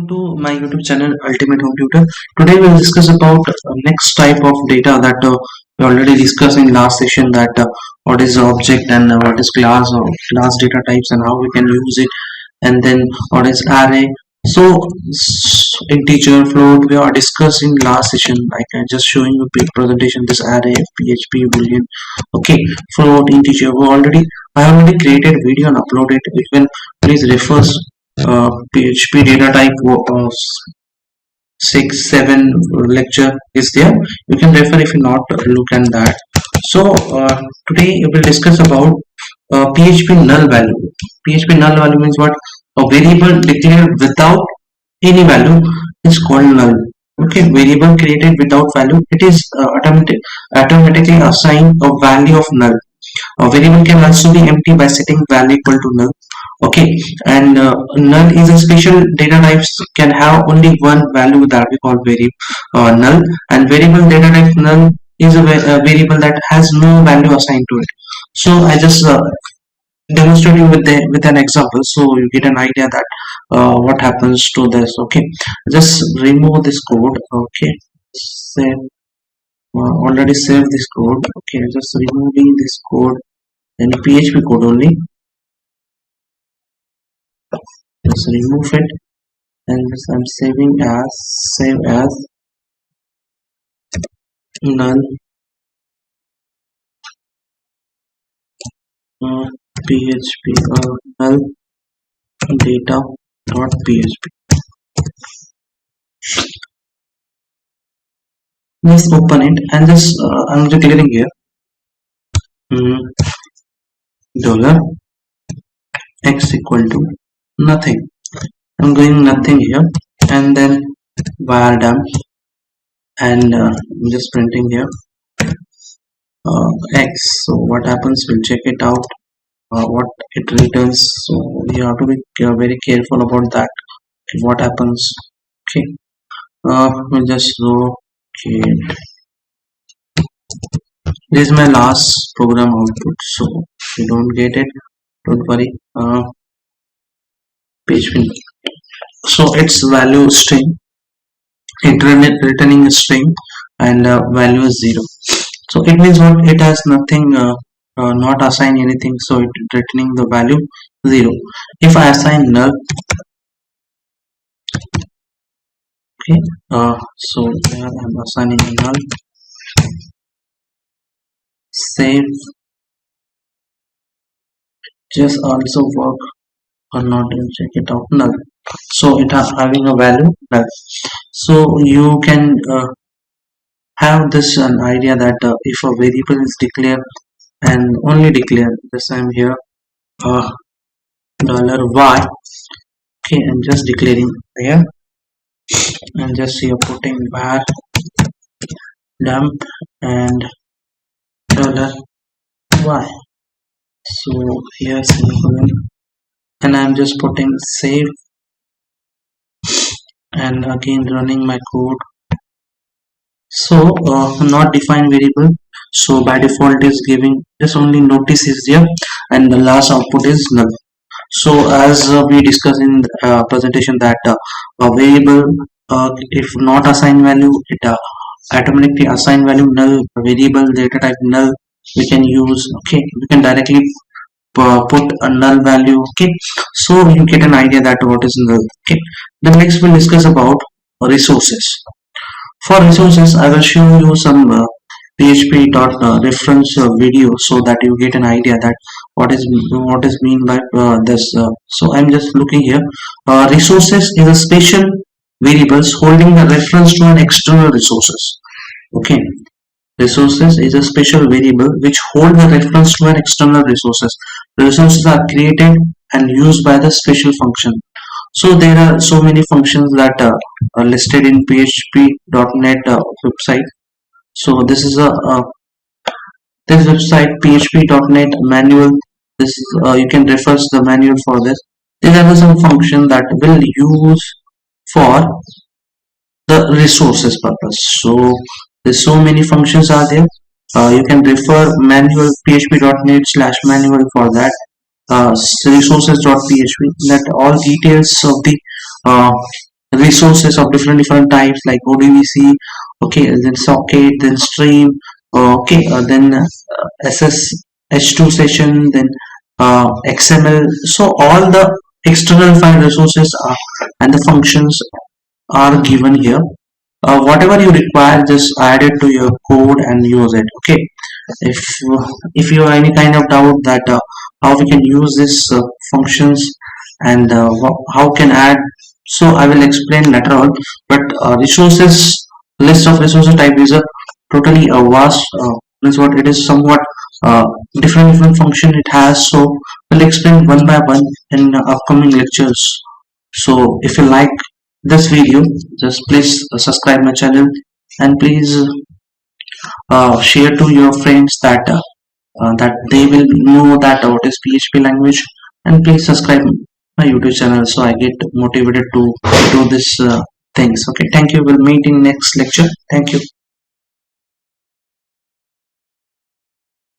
Welcome to my YouTube channel Ultimate Home Tutor. Today we'll discuss about next type of data that we already discussed in last session, that what is the object and what is class or class data types and how we can use it, and then what is array. So integer, float, we are discussing last session. Like I just showing you a presentation, this array, PHP, boolean, okay, float, integer. I already created video and uploaded. You can please refer PHP data type 6 7 lecture is there. You can refer if you not look at that. So today we will discuss about PHP null value. PHP null value means what? A variable declared without any value is called null. Okay, variable created without value, it is automatically assigned a value of null. A variable can also be empty by setting value equal to null. Okay, and null is a special data types, can have only one value that we call null, and variable data type null is a variable that has no value assigned to it. So I just demonstrate you with an example, so you get an idea that what happens to this. Okay, just remove this code. Okay, save, already saved this code. Okay, just removing this code and PHP code only. Just remove it and just I'm saving as save as null PHP null data dot PHP. Let's open it and just I'm declaring here dollar x equal to nothing. I'm doing nothing here, and then var dump, and I'm just printing here x. So what happens, we'll check it out what it returns. So you have to be very careful about that, what happens. Okay, we'll just okay, this is my last program output, so if you don't get it, don't worry. PHP, so its value string, returning a string, and value is 0. So it means what, it has nothing, not assign anything, so it returning the value 0. If I assign null, okay, so here I'm assigning null, save, just also work or not, and check it out, null. So it is having a value null. So you can have this an idea that if a variable is declared and only declared, this I'm here $y. Okay, I'm just declaring here, and just you're putting var dump and $y. So here semicolon, and I'm just putting save, and again running my code. So not defined variable, so by default is giving this, only notice is there, and the last output is null. So as we discussed in presentation, that a variable if not assigned value, it automatically assign value null. Variable data type null we can use. Okay, we can directly put a null value. Okay, so you get an idea that what is null. Okay, then next we'll discuss about resources. For resources, I will show you some PHP reference video, so that you get an idea that what is mean by this. So I'm just looking here. Resources is a special variables holding the reference to an external resources. Okay, resources is a special variable which hold the reference to an external resources. The resources are created and used by the special function. So there are so many functions that are listed in php.net website. So this is a this website, php.net manual. This you can refer the manual for this. These are some function that will use for the resources purpose. So there's so many functions are there. You can refer manual php.net/manual for that. Resources.php, that all details of the resources of different types like ODBC, okay, then socket, then stream, okay, then SSH2 session, then XML. So all the external file resources are, and the functions are given here. Whatever you require, just add it to your code and use it. Okay, if if you have any kind of doubt that how we can use this functions and how can add, so I will explain later on. But resources, list of resources type is a totally a vast, means what it is, somewhat uh, different function it has. So we'll explain one by one in upcoming lectures. So if you like this video, just please subscribe my channel, and please share to your friends that they will know that what is PHP language, and please subscribe my YouTube channel so I get motivated to do this things. Okay, thank you. We'll meet in next lecture. Thank you.